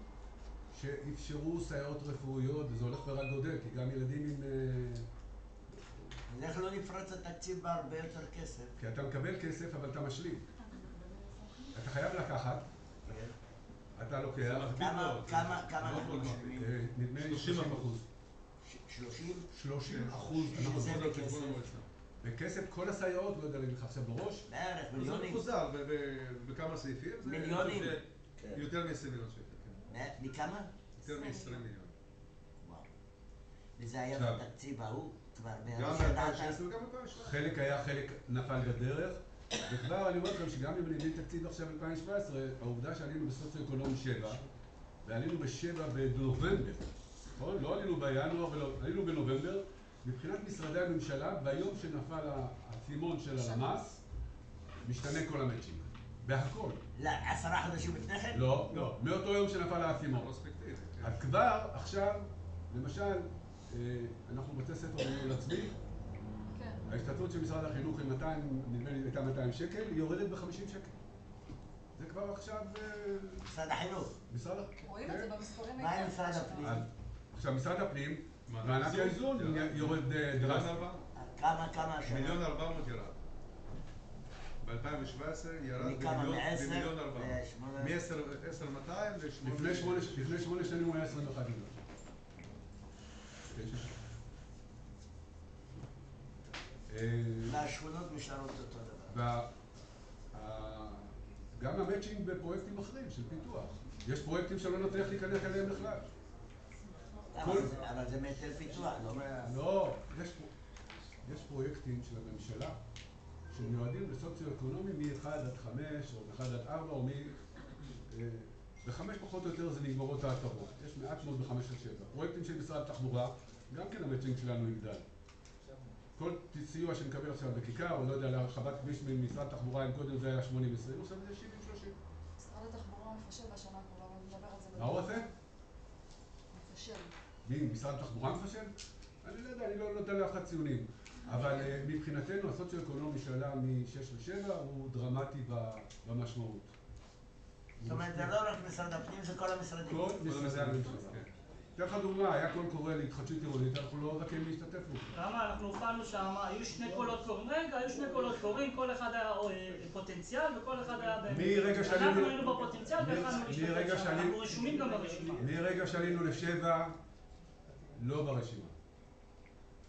שאפשרו סייעות רפואיות, וזה הולך ורק גודל, כי גם ילדים עם... אז איך לא נפרץ התקציב בהרבה יותר כסף? כי אתה מקבל כסף, אבל אתה משלים. אתה חייב לקחת. אתה לוקח... כמה אנחנו משלמים? נדמה לי 30%. 30%. שזה בכסף? בכסף כל הסייעות, לא יודע להגיד לך עכשיו בראש. בערך, זה מיליונים. מפוזר בכמה סעיפים. מיליונים. יותר מ-20 מיליון שקל. מכמה? יותר מ-20 מיליון. וואו. וזה היה בתקציב ההוא? כבר גם ב-2016 וגם ב-2017. חלק היה, חלק נפל בדרך. וכבר אני אומר לכם שגם אם אני מביא תקציב עכשיו 2017, העובדה שעלינו בסוציו-אקונומי 7, ועלינו ב-7 בנובמבר, נכון? לא עלינו בינואר, עלינו בנובמבר, מבחינת משרדי הממשלה, ביום שנפל הסימון של הלמ"ס, משתנה כל המצ'ינג. בהכל. לא, 10 חודשים לפני כן? לא, מאותו יום שנפל האסימון. אז כבר עכשיו, למשל, אנחנו בתי ספר בניהול עצמי, ההשתתפות של משרד החינוך היא 200, נדמה לי הייתה 200 שקל, היא יורדת ב-50 שקל. זה כבר עכשיו... משרד החינוך. רואים את זה במספרים. מה עם משרד הפנים? עכשיו, משרד הפנים, מענק האיזון יורד דרסטי. כמה השנה? 1,400,000 ירד. ב-2017 ירד ב1,400,000. מ-10,200 ל-8,000. לפני 8 שנים הוא היה 21 מיליון. והשכונות נשארות אותו דבר. גם המצ'ינג בפרויקטים אחרים של פיתוח. יש פרויקטים שלא נצליח להיכנס אליהם בכלל. אבל זה מהיטל פיתוח, לא, יש פרויקטים של הממשלה שמיועדים לסוציו-אקונומי מ-1 עד 5 או מ-1 עד 4 או ב-5 פחות או יותר זה נגמרות ההטבות. יש מעט מאוד ב-5 עד 7. פרויקטים של משרד התחבורה, גם כן המצ'ינג שלנו יגדל. כל סיוע שנקבל עכשיו בכיכר, או לא יודע, להרחבת כביש ממשרד התחבורה, אם קודם זה היה 80-20, עכשיו זה 70-30. משרד התחבורה מפשל בשנה הקרובה, נדבר על זה. מה הוא עושה? מפשל. מי, משרד התחבורה מפשל? אני לא יודע, אני לא נותן לאחד ציונים. אבל מבחינתנו הסוציו-אקונומי שעלה מ-6 ל-7 הוא דרמטי במשמעות. זאת אומרת, זה לא רק משרד הפנים, זה כל המשרדים. כל משרדי הממשלה. אתן לך דוגמה, היה קול קורא להתחדשות עירונית, אנחנו לא זכאים להשתתף בו. למה? אנחנו הופענו שם, היו שני קולות קוראים, היו שני קולות קוראים, כל אחד היה פוטנציאל וכל אחד היה באמת. אנחנו היינו בפוטנציאל והחלנו להשתתף שם, אנחנו רשומים גם ברשימה. מרגע שעלינו ל7, לא ברשימה.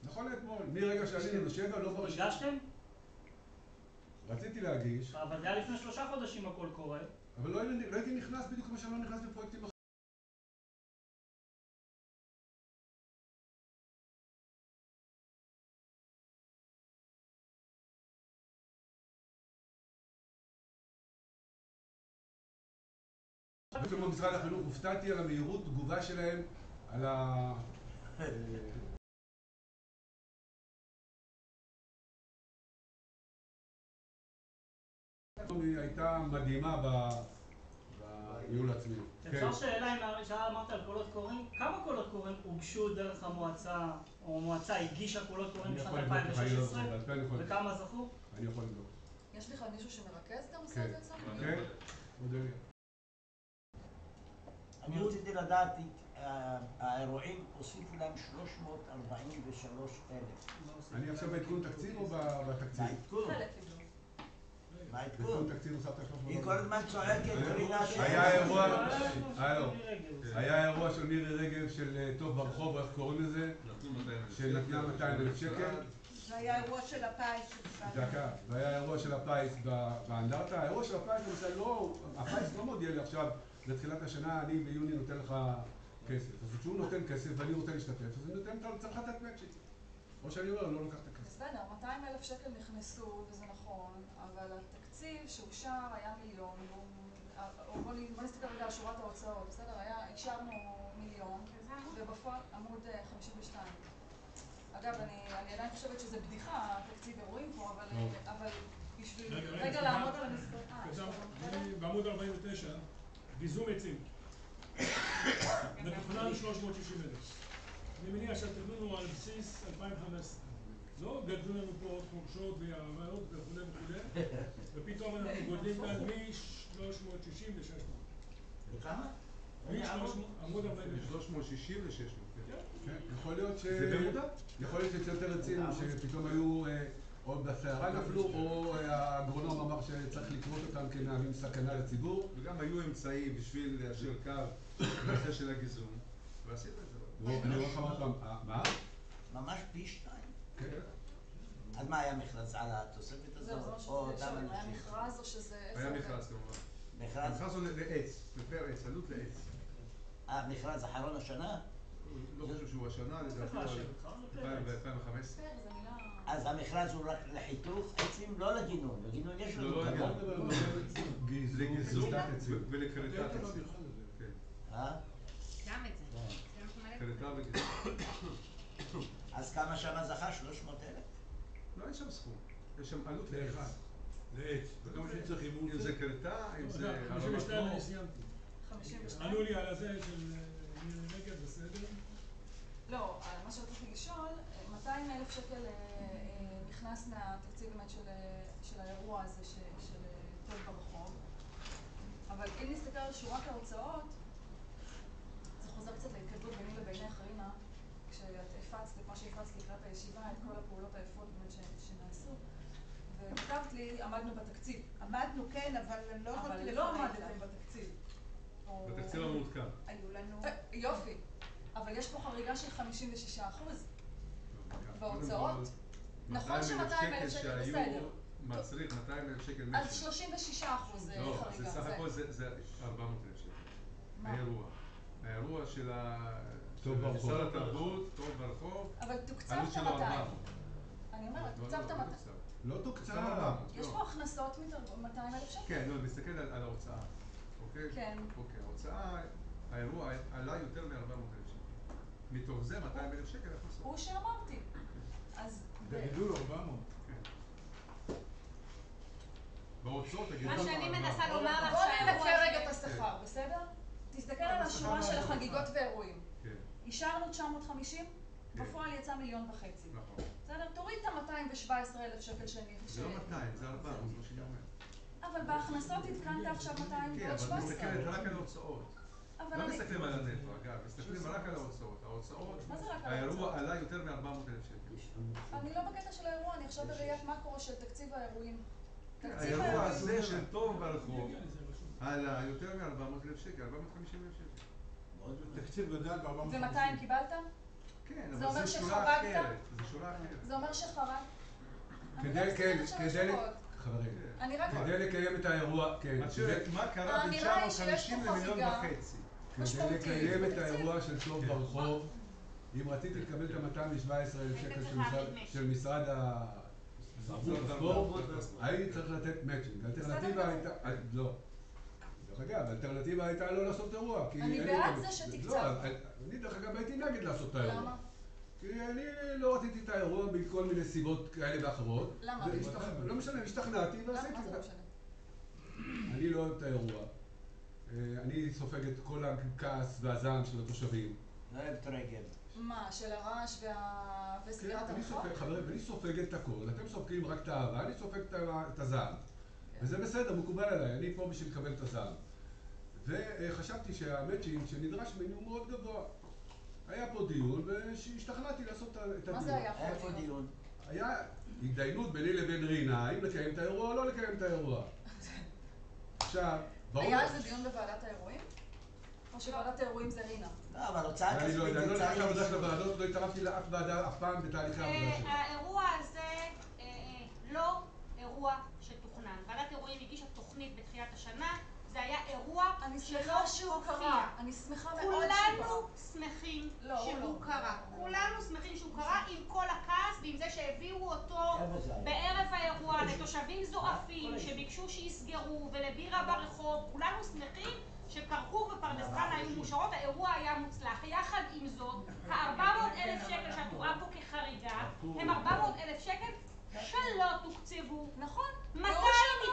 נכון אתמול, מרגע שעלינו ל7, לא ברשימה. הגשתם? רציתי להגיש. אבל זה היה לפני 3 חודשים הקול קורא. אבל לא הייתי נכנס בדיוק כמו שאני לא נכנס בפרויקטים אחרים. כמו משרד החינוך, הופתעתי על המהירות תגובה שלהם על ה... היא הייתה מדהימה בניהול עצמי. אפשר שאלה אם אמרת על קולות קוראים, כמה קולות קוראים הוגשו דרך המועצה, או המועצה הגישה קולות קוראים בשנת 2016, וכמה זכו? אני יכול לבדוק. יש בכלל מישהו שמרכז את הנושא הזה אצלנו? כן, מודלי. אני רציתי לדעת, האירועים הוסיפו להם 343,000. אני עכשיו בעדכון תקציב או בתקציב? בעדכון. בעדכון תקציב הוספת 300,000. היא כל הזמן צועקת, קרינה היה אירוע של מירי רגב של טוב ברחוב, איך קוראים לזה? שנתנה 200,000 שקל. זה היה אירוע של הפיס. דקה, והיה אירוע של הפיס באנדרטה. האירוע של הפיס, הפיס לא מודיע לי עכשיו, בתחילת השנה אני ביוני נותן לך כסף. אז כשהוא נותן כסף ואני רוצה להשתתף, אז אני נותן צריך לתת מצ'ינג. או שאני אומר, לא לוקח את הכסף. בסדר, 200,000 שקל נכנסו, וזה נכון, אבל התקציב שאושר היה מיליון, בוא נסתכל רגע על שורת ההוצאות, בסדר? אישרנו מיליון, ובפועל עמוד 52. אגב, אני עדיין חושבת שזה בדיחה, תקציב אירועים פה, אבל בשביל רגע לעמוד על המספר. בעמוד 49, ביזום עצים. מתוכנן 360,000. אני מניח שהתכנון הוא על בסיס 2015. לא גדלו לנו פה חורשות ויערות וכו' וכו', ופתאום אנחנו גודלים כאן מ-360 ל-600. וכמה? עמוד 49. 360 ל-600. יכול להיות זה במודע? יכול להיות שיותר עצים שפתאום היו או בסערה נפלו, או האגרונום אמר שצריך לקרות אותם כמהווים סכנה לציבור. וגם היו אמצעים בשביל ליישר קו בנושא של הגיזום, ועשית את זה. אני אומר לך עוד פעם, מה? ממש פי 2. כן. אז מה היה מכרז על התוספת הזאת? או היה מכרז או שזה... היה מכרז כמובן. מכרז הוא לעץ, לפר עץ, עלות לעץ. מכרז אחרון השנה? לא חושב שהוא השנה, לדעתי ב-2015. אז המכרז הוא רק לחיתוך עצים, לא לגינון. לגינון יש לנו לא כמה. לגיזום ולכריתת עצים. גם את זה. כריתה וגיזום. אז כמה שמה זכה? 300,000? לא, אין שם סכום. יש שם עלות לעץ. לעץ. וכמה שצריך אימון. אם זה כריתה, אם זה... 52 אני סיימתי. 52? ענו לי על הזה של מירי רגב, בסדר? לא, מה שרציתי לשאול, 200,000 שקל נכנס מהתקציב באמת של האירוע הזה של טוב ברחוב, אבל אם נסתכל על שורת ההוצאות, זה חוזר קצת להתכתבות ביני לבינך, רינה, כשאת הפצת, כמו שהפצת לקראת הישיבה, את כל הפעולות היפות באמת שנעשו, וכתבת לי, עמדנו בתקציב. עמדנו, כן, אבל לא יכולתי אבל לא עמדתם בתקציב. בתקציב המעודכן. היו לנו... יופי. אבל יש פה חריגה של 56% בהוצאות. נכון ש200,000 שקל בסדר. מצריך 200,000 שקל מצ'ינג. אז 36% חריגה. לא, זה סך הכל זה 400,000 שקל. האירוע. האירוע של שר התרבות, טוב ברחוב. אבל תוקצבת 200. אני אומרת, תוקצבת 200. לא תוקצב. יש פה הכנסות 200,000 שקל. כן, לא, נסתכל על ההוצאה. אוקיי? כן. אוקיי, ההוצאה, האירוע עלה יותר מ-400,000 שקל. מתוך זה 200,000 שקל הכנסות. הוא שאמרתי. אז... בגידול 400. בהוצאות, מה שאני מנסה לומר לך בוא שהאירוע ננקה רגע את השכר, בסדר? תסתכל על השורה של החגיגות ואירועים. אישרנו 950, בפועל יצא 1.5 מיליון. נכון. בסדר? תוריד את ה-217,000 שקל שאני... זה לא 200, זה 400, מה שאני אומר. אבל בהכנסות עדכנת עכשיו 200 כן, ועוד אבל 17. מסתכלת רק על ההוצאות. אבל לא אני... מסתכלים על הנטו, אגב, מסתכלים רק על ההוצאות. ההוצאות, מה זה רק על האירוע ההוצאות? עלה יותר מ-400,000 שקל. אני לא בקטע של האירוע, אני עכשיו בראיית מקרו של תקציב האירועים. תקציב האירוע האירועים... הזה של טוב ברחוב עלה יותר מ-400,000 שקל, 450,000 שקל. תקציב גדל ב-450. ו-200 קיבלת? כן, זה אומר אבל זה שורה שחרגת? אחרת. זה שורה אחרת. זה אומר שחרג? חברים, אני רק... כדי לקיים את האירוע, כן, את שואלת, מה קרה בין האמירה היא שיש 950 פה למיליון חריגה. וחצי? כדי לקיים את האירוע של טוב ברחוב, אם רציתי לקבל את ה-217,000 שקל של משרד הספורט, הייתי צריך לתת מאצ'ינג. האלטרנטיבה הייתה... לא. דרך אגב, האלטרנטיבה הייתה לא לעשות אירוע. אני בעד זה שתקצב. אני דרך אגב הייתי נגד לעשות את האירוע. למה? כי אני לא רציתי את האירוע מכל מיני סיבות כאלה ואחרות. למה? לא משנה, השתכנעתי ועשיתי. מה זה לא משנה? אני לא אוהב את האירוע. אני סופג את כל הכעס והזעם של התושבים. לא אוהב טרגל. מה, של הרעש וסגירת הרחוב? חברים, אני סופג את הכל, אתם סופגים רק את האהבה, אני סופג את הזעם. וזה בסדר, מקובל עליי, אני פה בשביל לקבל את הזעם. וחשבתי שהמצ'ינג שנדרש ממנו הוא מאוד גבוה. היה פה דיון והשתכנעתי לעשות את הדיון. מה זה היה איפה דיון? היה התדיינות ביני לבין רינה, האם לקיים את האירוע או לא לקיים את האירוע. עכשיו, ברור... היה על זה דיון בוועדת האירועים? או שוועדת האירועים זה רינה? לא, אבל הוצאה אני לא כספית יודע, אני לא זה יודע צריך עבודה של אישור. הוועדות, לא התערבתי לאף ועדה אף פעם בתהליכי העבודה שלי. האירוע הזה לא אירוע שתוכנן. ועדת אירועים הגישה תוכנית בתחילת השנה, זה היה אירוע אני שלא שמחה שהוא הופיע. קרה. אני שמחה מאוד שהוא קרה. כולנו שמחים לא, הוא שהוא לא. קרה. כולנו שמחים שהוא קרה עם כל הכעס ועם זה שהביאו אותו בערב האירוע לתושבים זועפים שביקשו שיסגרו ולבירה ברחוב. כולנו שמחים שכרכור ופרדס חנה היו מאושרות, האירוע היה מוצלח. יחד עם זאת, ה-400,000 שקל שאת רואה פה כחריגה הם 400,000 שקל שלא תוקצבו. נכון. 200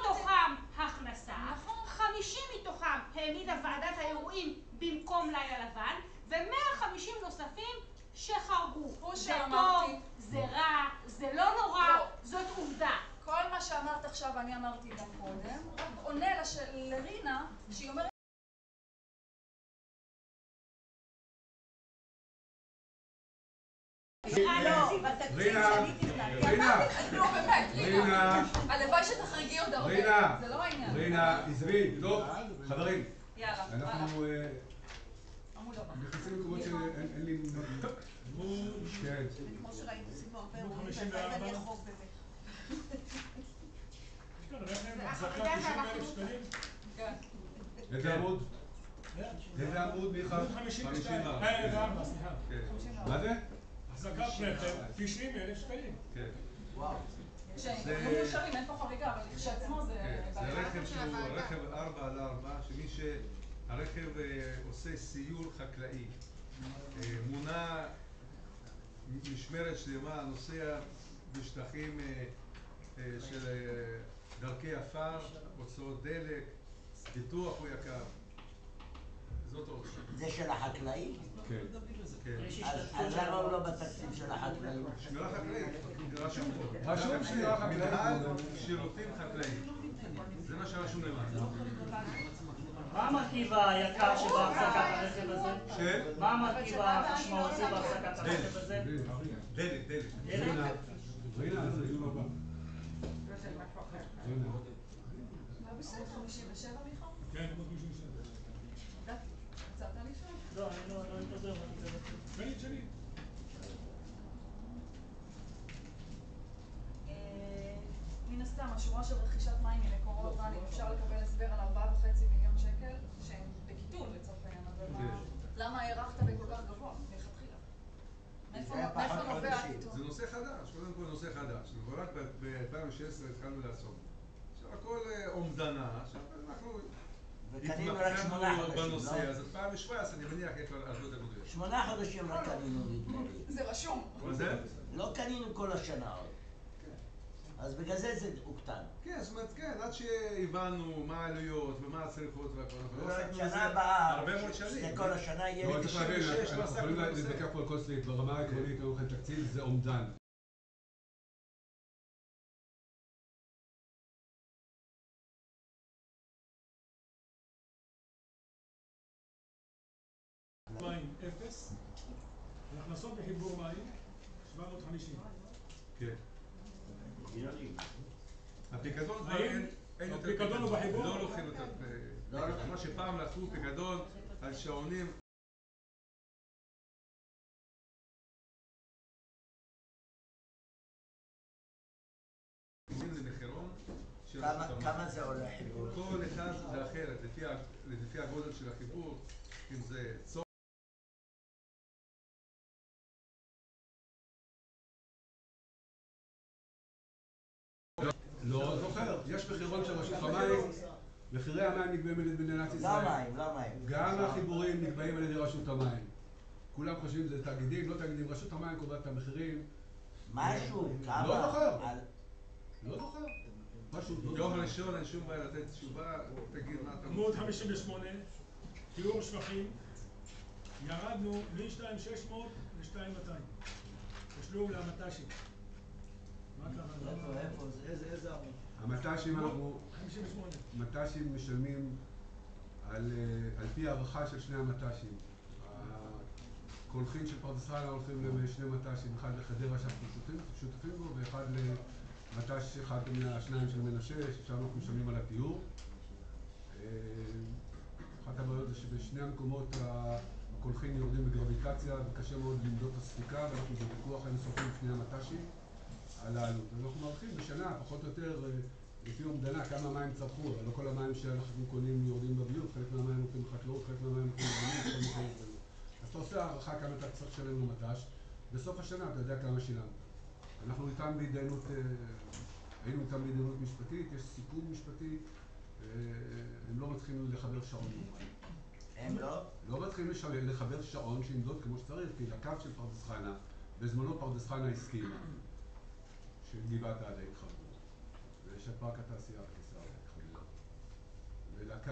מתוכם הכנסה, נכון. 50 מתוכם העמידה ועדת האירועים במקום לילה לבן, ו150 נוספים שחרגו. כמו זה שאמרתי. טוב, זה רע, זה לא נורא, לא. זאת עובדה. כל מה שאמרת עכשיו אני אמרתי גם קודם, רק עונה לרינה שהיא אומרת לא באמת, רינה, הלוואי שתחרגי עוד הרבה, זה לא העניין. רינה, עזבי, טוב, חברים, יאללה, אנחנו עמוד הבא. נכנסים למקומות שאין לי... כן. כמו שראיתי, עושים הרבה עמוד אירועים, 54. ואני אחרוק בזה. יש כאן רכב, החזקה 90,000 שקלים. כן. איזה עמוד? איזה עמוד, מיכה? עמוד 52. 54, סליחה. מה זה? החזקת רכב, 90,000 שקלים. כן. וואו. שהם מאושרים, אין פה חריגה, אבל כשעצמו זה... זה רכב שהוא רכב 4x4, שמי שהרכב עושה סיור חקלאי. מונה משמרת שלמה, נוסע בשטחים של דרכי עפר, הוצאות דלק, ביטוח הוא יקר. זאת ההוצאה. זה של החקלאי? כן. אז למה הוא לא בתקציב של החקלאים? שמירה חקלאית, רשום פה. רשום שמירה חקלאית. מנהל שירותים חקלאיים. זה מה שרשום למטה. מה המרכיב היקר שבהחזקת הרכב הזה? מה המרכיב המשמעותי בהחזקת הרכב הזה? דלק. רינה, זה דיון הבא. לא בסדר, 57 מיכה? כן, עמוד 57. יצאת לי שם? לא, אני לא מדבר. שלי. מן הסתם, השורה של רכישת מים ממקורות רנים, אפשר לקבל הסבר על 4.5 מיליון שקל שהם בקיטון לצורך העניין, אבל למה הערכת בכל כך גבוה מלכתחילה? מאיפה נובע הקיטון? זה נושא חדש, קודם כל נושא חדש. רק ב-2016 התחלנו לעשות. עכשיו הכל אומדנה, עכשיו אנחנו וקנינו רק 8 חודשים, בנושא, לא? אז 2017 אני מניח יהיה כבר הרבה יותר מדויק. 8 חודשים רק קנינו נדמה לי. זה רשום. מה זה? לא קנינו כל השנה עוד. אז בגלל זה הוקטן. כן, זאת אומרת, כן, עד שהבנו מה העלויות ומה הצריכות והכל. שנה הבאה, הרבה מאוד שנים. זה כל השנה יהיה... לא, צריך להבין, אנחנו יכולים להתווכח פה על כל סעיף, ברמה העקרונית, אין לכם תקציב, זה אומדן. מים 0, והכנסות בחיבור מים 750. כן. הפיקדון כבר האם אין יותר הפיקדון הוא בחיבור? לא לוקחים יותר פיקדון. מה שפעם לקחו פיקדון על שעונים. כמה זה עולה חיבור? כל אחד זה אחרת, לפי הגודל של החיבור, אם זה צור. לא זוכר, יש מחירון של רשות המים, מחירי המים נקבעים על ידי מדינת ישראל. לא מים. גם החיבורים נקבעים על ידי רשות המים. כולם חושבים שזה תאגידים, לא תאגידים, רשות המים קובעת את המחירים. משהו, כמה? לא זוכר. לא זוכר. פשוט לא יום זוכר. ראשון אין שום בעיה לתת תשובה, תגיד מה אתה עמוד 58, תיאור שבחים, ירדנו מ-2,600 ל-2,200. תשלום למט"שים. מה קרה? איפה? איזה עמוד? המט"שים אנחנו... 58. מט"שים משלמים על פי הערכה של שני המט"שים. הקולחין של פרדס חנה הולכים לשני מט"שים, אחד לחדרה שאנחנו שותפים בו, ואחד למט"ש אחד מהשניים של מנשה, ששם אנחנו משלמים על התיאור. אחת הבעיות זה שבשני המקומות הקולחין יורדים בגרביטציה וקשה מאוד למדוד את הספיקה, ואנחנו בוויכוח אינסופי לפני המט"שים על העלות. אנחנו מעריכים בשנה, פחות או יותר, לפי אומדנה, כמה מים צרכו, אבל לא כל המים שאנחנו קונים יורדים בביוב, חלק מהמים הולכים בחקלאות, חלק מהמים הולכים בביוב, כל מיני. אז אתה עושה הערכה כמה אתה צריך לשלם למט"ש, בסוף השנה אתה יודע כמה שילמת. אנחנו איתם בהתדיינות, היינו איתם בהתדיינות משפטית, יש סיכום משפטי, הם לא מתחילים לחבר שעון. הם לא? לא מתחילים לחבר שעון שימדוד כמו שצריך, כי לקו של פרדס חנה, בזמנו פרדס חנה הסכימה, שגבעת עדה התחברו, ושפארק התעשייה בקיסריה התחברו, ולקו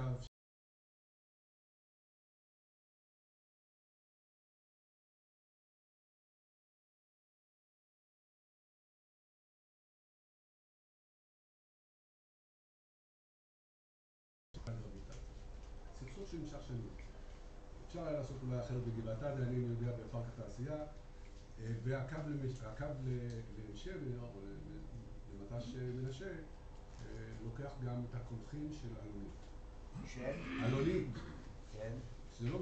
סכסוך שנמשך שנים. אפשר היה לעשות אולי אחרת בגבעת עדה, אני יודע בפארק התעשייה, והקו לשבר, או למט"ש מנשה, לוקח גם את הקולחין של אלונית. של? אלונית. כן. שזה לא